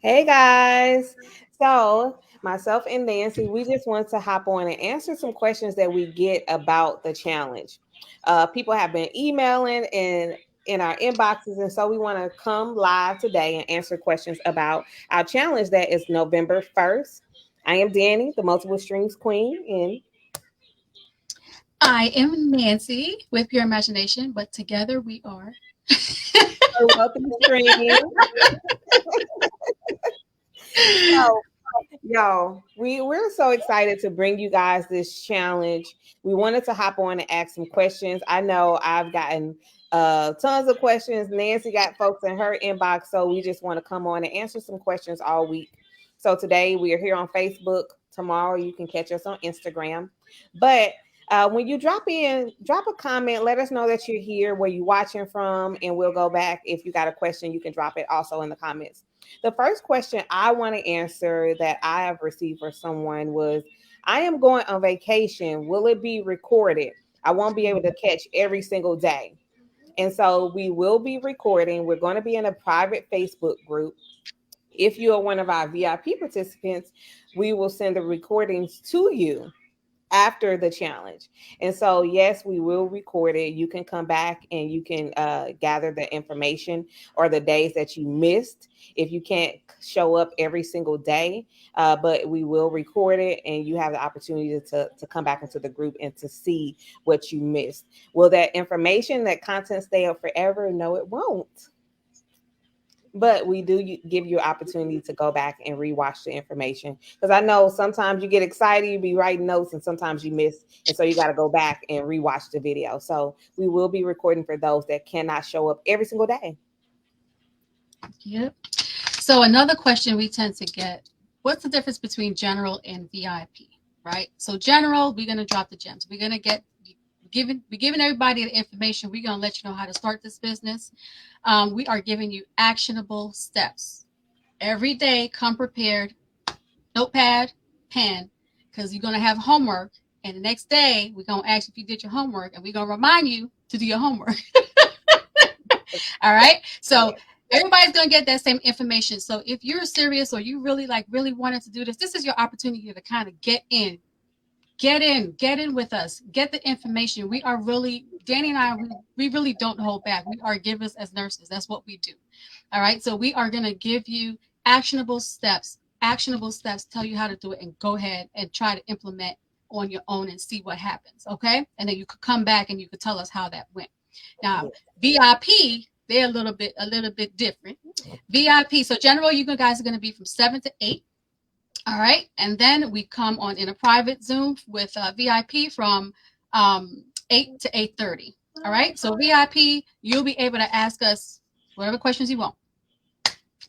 Hey guys. So, myself and Nancy, we just want to hop on and answer some questions that we get about the challenge. People have been emailing and in our inboxes, and so we want to come live today and answer questions about our challenge that is November 1st. I am Danny, the multiple streams queen, and I am Nancy with Pure Imagination, but together we are. welcome stream. So, y'all, we're so excited to bring you guys this challenge. We wanted to hop on and ask some questions. I know I've gotten tons of questions. Nancy got folks in her inbox, so we just want to come on and answer some questions all week. So today we are here on Facebook. Tomorrow you can catch us on Instagram. But when you drop a comment, let us know that you're here, where you're watching from, and we'll go back. If you got a question, you can drop it also in the comments. The first question I want to answer that I have received for someone was, I am going on vacation. Will it be recorded? I won't be able to catch every single day. And so we will be recording. We're going to be in a private Facebook group. If you are one of our VIP participants, we will send the recordings to you after the challenge. And so, yes, we will record it. You can come back and you can gather the information or the days that you missed if you can't show up every single day. But we will record it and you have the opportunity to come back into the group and to see what you missed. Will that information, that content stay up forever? No, it won't, but we do give you an opportunity to go back and rewatch the information, because I know sometimes you get excited, you be writing notes, and sometimes you miss, and so you got to go back and rewatch the video. So we will be recording for those that cannot show up every single day. Yep. So another question we tend to get: what's the difference between general and VIP? Right. So general, we're gonna drop the gems. We're gonna get giving everybody the information. We're gonna let you know how to start this business. We are giving you actionable steps every day. Come prepared, notepad, pen, because you're gonna have homework. And the next day, we're gonna ask if you did your homework, and we're gonna remind you to do your homework. All right. So Yeah. everybody's gonna get that same information. So if you're serious or you really wanted to do this, this is your opportunity to kind of get in with us, get the information. We are really, Danny and I, we really don't hold back. We are givers as nurses. That's what we do. All right. So we are gonna give you actionable steps, tell you how to do it, and go ahead and try to implement on your own and see what happens. Okay. And then you could come back and you could tell us how that went. Now, Yeah. VIP, they're a little bit different. VIP, so general, you guys are going to be from 7 to 8. All right, and then we come on in a private Zoom with VIP from 8 to 8:30. All right, so VIP, you'll be able to ask us whatever questions you want.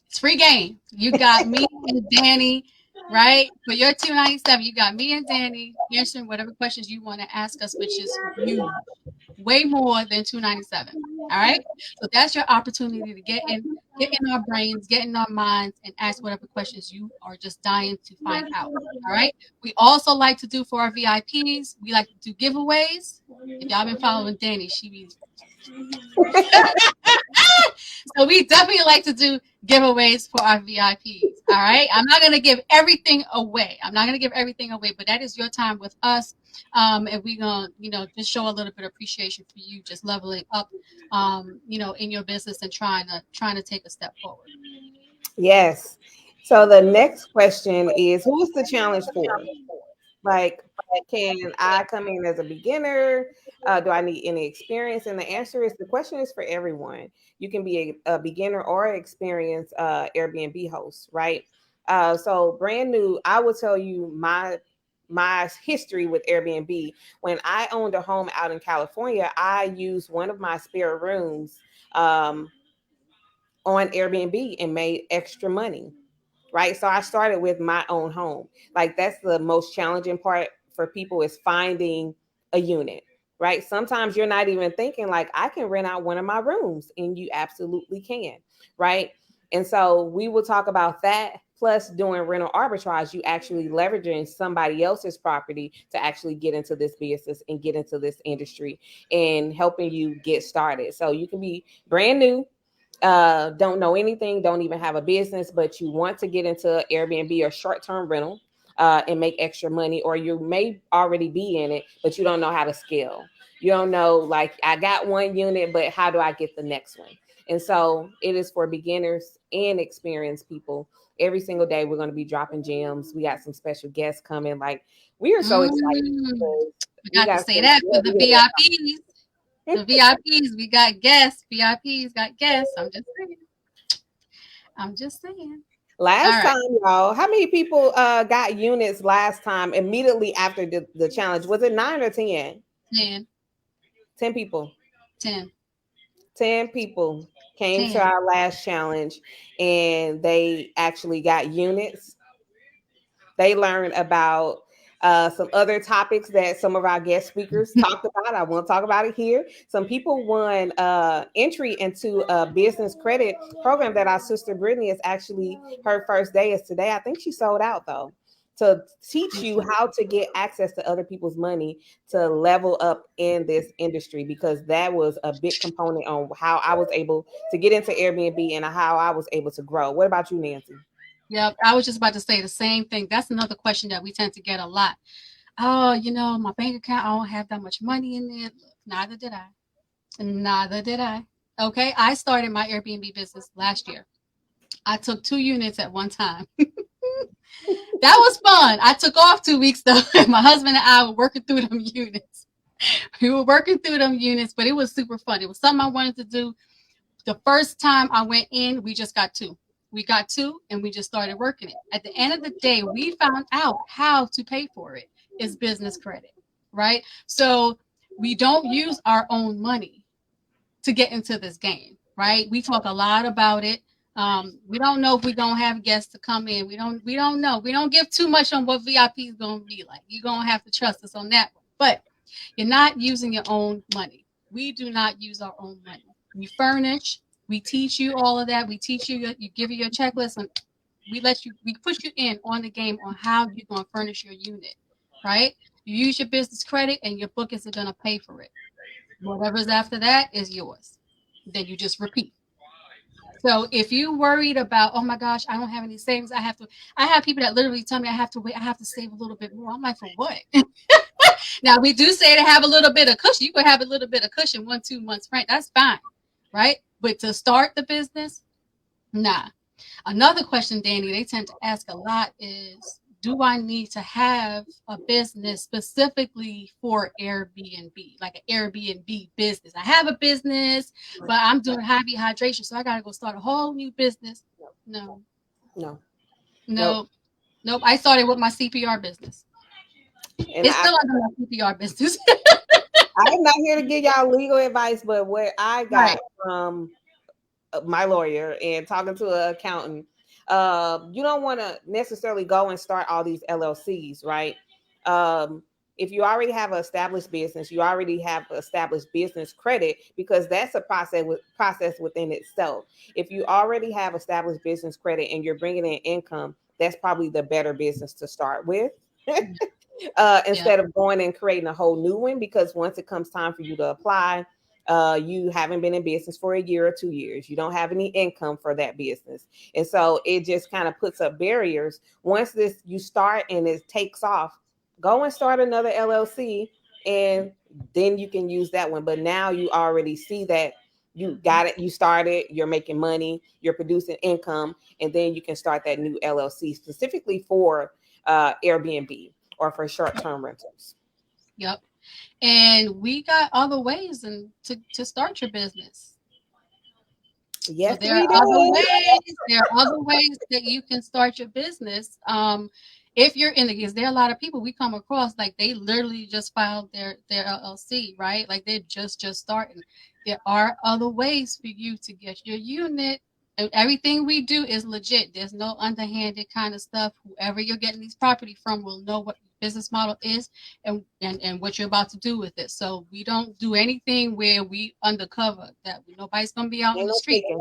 It's free game. You got me and Danny, right? For your 297, you got me and Danny answering whatever questions you want to ask us, which is huge, way more than 297. All right. So that's your opportunity to get in our brains, get in our minds, and ask whatever questions you are just dying to find out. All right. We also like to do for our VIPs, we like to do giveaways. If y'all been following Danny, she be so we definitely like to do giveaways for our VIPs. All right. I'm not going to give everything away. But that is your time with us. And we're going to, just show a little bit of appreciation for you just leveling up, in your business and trying to take a step forward. Yes. So the next question is, who is the challenge for? Like, can I come in as a beginner? Do I need any experience? And the answer is, the question is for everyone. You can be a beginner or experienced Airbnb host, right? So brand new, I will tell you my history with Airbnb. When I owned a home out in California, I used one of my spare rooms um, on Airbnb and made extra money, right? So I started with my own home. Like, that's the most challenging part for people, is finding a unit, right? Sometimes you're not even thinking like, I can rent out one of my rooms, and you absolutely can, right? And so we will talk about that. Plus, doing rental arbitrage, you actually leveraging somebody else's property to actually get into this business and get into this industry, and helping you get started. So you can be brand new, don't know anything, don't even have a business, but you want to get into Airbnb or short-term rental and make extra money, or you may already be in it, but you don't know how to scale. You don't know, like, I got one unit, but how do I get the next one? And so it is for beginners and experienced people. Every single day, we're going to be dropping gems. We got some special guests coming. Like, we are so excited Mm. because We we got to got say some. that for the Yeah, VIPs. The VIPs, we got guests. VIPs got guests. I'm just saying. I'm just saying. All last right. time, y'all, how many people got units last time immediately after the challenge? Was it 9 or 10? 10, 10 people. 10, 10 people came to 10. our last challenge and they actually got units. They learned about some other topics that some of our guest speakers talked about. I won't talk about it here. Some people won entry into a business credit program that our sister Brittany is actually, her first day is today. I think she sold out though. To teach you how to get access to other people's money to level up in this industry, because that was a big component on how I was able to get into Airbnb and how I was able to grow. What about you, Nancy? Yep. I was just about to say the same thing. That's another question that we tend to get a lot. Oh, my bank account, I don't have that much money in there. Look, neither did I. Neither did I. Okay. I started my Airbnb business last year. I took 2 units at one time. That was fun. I took off 2 weeks though. My husband and I were working through them units. We were working through them units, but it was super fun. It was something I wanted to do. The first time I went in, we just got two. We got two and we just started working it. At the end of the day, we found out how to pay for it is business credit, right? So we don't use our own money to get into this game, right? We talk a lot about it. We don't know if we're gonna have guests to come in. We don't know. We don't give too much on what VIP is gonna be like. You're gonna have to trust us on that one. But you're not using your own money. We do not use our own money. We furnish. We teach you all of that. We teach you. You give you your checklist, and we push you in on the game on how you're gonna furnish your unit, right? You use your business credit, and your bookings are gonna pay for it. Whatever's after that is yours. Then you just repeat. So if you worried about, oh my gosh, I don't have any savings, I have people that literally tell me I have to wait, I have to save a little bit more. I'm like, for what? Now we do say to have a little bit of cushion. You can have a little bit of cushion 1, 2 months, right? That's fine, right? But to start the business, nah. Another question, Danny, they tend to ask a lot is, do I need to have a business specifically for Airbnb, like an Airbnb business? I have a business, but I'm doing high hydration, so I got to go start a whole new business. No, No, nope. no, nope. I started with my CPR business. And It's still under my CPR business. I'm not here to give y'all legal advice, but what I Right. got from my lawyer and talking to an accountant, you don't want to necessarily go and start all these LLCs, right? Um, if you already have an established business, you already have established business credit, because that's a process within itself. If you already have established business credit and you're bringing in income, that's probably the better business to start with. Yeah. Instead of going and creating a whole new one, because once it comes time for you to apply, you haven't been in business for a year or 2 years. You don't have any income for that business. And so it just kind of puts up barriers. Once this you start and it takes off, go and start another LLC, and then you can use that one. But now you already see that you got it, you started, you're making money, you're producing income, and then you can start that new LLC specifically for Airbnb or for short-term rentals. Yep. And we got other ways to start your business. So Yes, there are we other do. ways. There are other ways that you can start your business. If you're in the, because there are a lot of people we come across, like they literally just filed their LLC, right? Like they're just starting. There are other ways for you to get your unit. And everything we do is legit. There's no underhanded kind of stuff. Whoever you're getting these property from will know what your business model is and what you're about to do with it. So we don't do anything where we undercover that nobody's gonna be out in Ain't the no street. faking.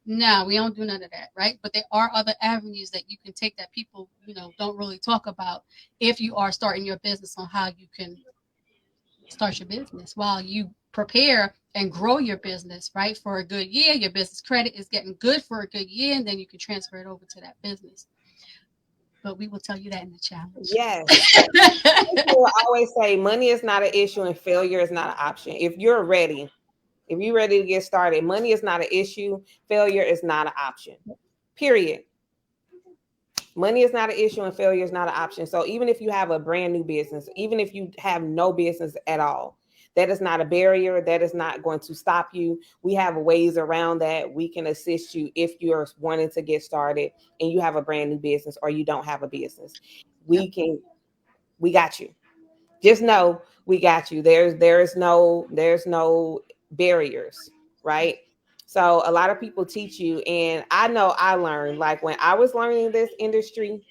No, we don't do none of that, right? But there are other avenues that you can take that people, don't really talk about if you are starting your business on how you can start your business while you prepare and grow your business, right? For a good year, your business credit is getting good for a good year, and then you can transfer it over to that business. But we will tell you that in the challenge. Yes. People will always say money is not an issue and failure is not an option. If you're ready to get started, money is not an issue, failure is not an option. Period. Money is not an issue and failure is not an option. So even if you have a brand new business, even if you have no business at all, that is not a barrier. That is not going to stop you. We have ways around that. We can assist you if you're wanting to get started and you have a brand new business or you don't have a business. Yep. We got you. Just know we got you. There's no barriers, right? So a lot of people teach you, and I know I learned, like when I was learning this industry,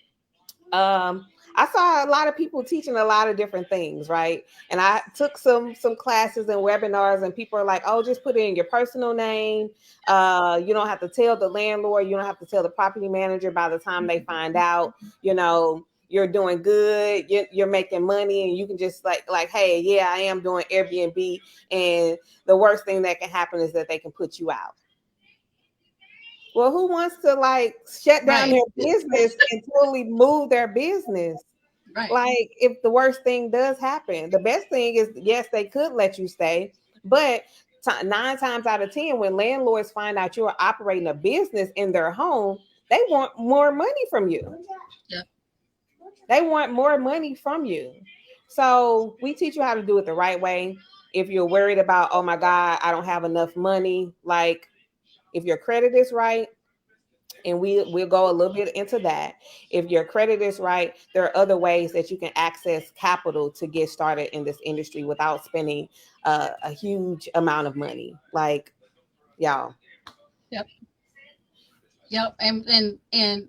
I saw a lot of people teaching a lot of different things, right? And I took some classes and webinars, and people are like, "Oh, just put it in your personal name. You don't have to tell the landlord. You don't have to tell the property manager. By the time they find out, you're doing good. You're making money, and you can just like, hey, yeah, I am doing Airbnb. And the worst thing that can happen is that they can put you out." Well, who wants to like shut down Right. their business and totally move their business? Right. Like, if the worst thing does happen, the best thing is, yes, they could let you stay, but 9 times out of 10, when landlords find out you're operating a business in their home, they want more money from you. Yep. They want more money from you. So we teach you how to do it the right way. If you're worried about, oh my God, I don't have enough money, like if your credit is right, and we'll go a little bit into that. If your credit is right, there are other ways that you can access capital to get started in this industry without spending a huge amount of money. Like, y'all. Yep. Yep. And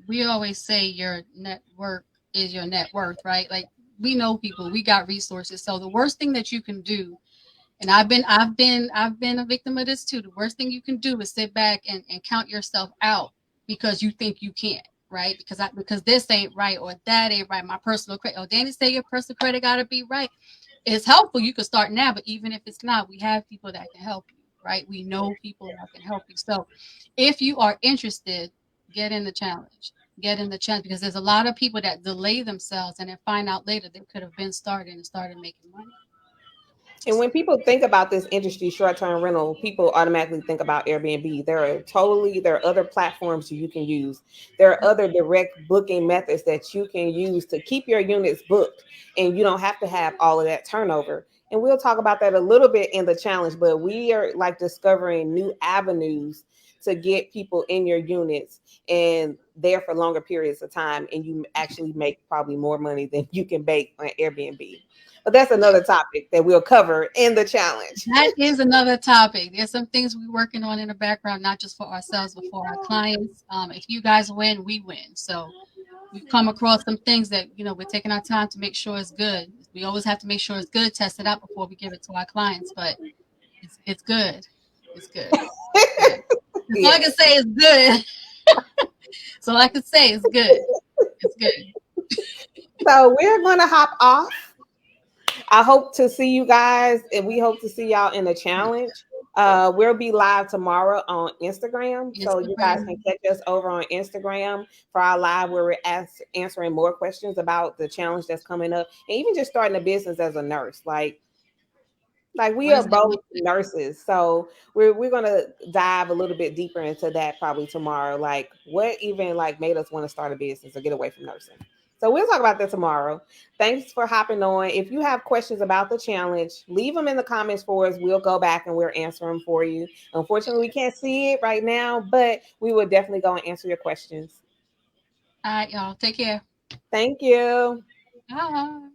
we always say your network is your net worth, right? Like we know people, we got resources. So the worst thing that you can do, and I've been a victim of this too. The worst thing you can do is sit back and count yourself out because you think you can't, right? Because this ain't right or that ain't right. My personal credit. Oh, Danny say your personal credit gotta be right. It's helpful. You can start now, but even if it's not, we have people that can help you, right? We know people that can help you. So if you are interested, get in the challenge. Get in the challenge because there's a lot of people that delay themselves and then find out later they could have been started and started making money. And when people think about this industry, short-term rental, people automatically think about Airbnb. There are other platforms you can use. There are other direct booking methods that you can use to keep your units booked, and you don't have to have all of that turnover. And we'll talk about that a little bit in the challenge, but we are like discovering new avenues to get people in your units and there for longer periods of time, and you actually make probably more money than you can make on Airbnb. But that's another topic that we'll cover in the challenge. That is another topic. There's some things we're working on in the background, not just for ourselves, but for our clients. If you guys win, we win. So we've come across some things that, we're taking our time to make sure it's good. We always have to make sure it's good, test it out before we give it to our clients, but it's good. It's good. Yeah. That's all I Yeah. can say is good. So all I can say is good. It's good. So we're going to hop off. I hope to see you guys, and we hope to see y'all in the challenge. We'll be live tomorrow on Instagram, so you guys can Instagram. catch us over on Instagram for our live where we're answering more questions about the challenge that's coming up, and even just starting a business as a nurse. Like we What are does that both look like? nurses, so we're gonna dive a little bit deeper into that probably tomorrow. Like what even like made us want to start a business or get away from nursing. So we'll talk about that tomorrow. Thanks for hopping on. If you have questions about the challenge, leave them in the comments for us. We'll go back and we'll answer them for you. Unfortunately, we can't see it right now, but we will definitely go and answer your questions. All right, y'all. Take care. Thank you. Bye.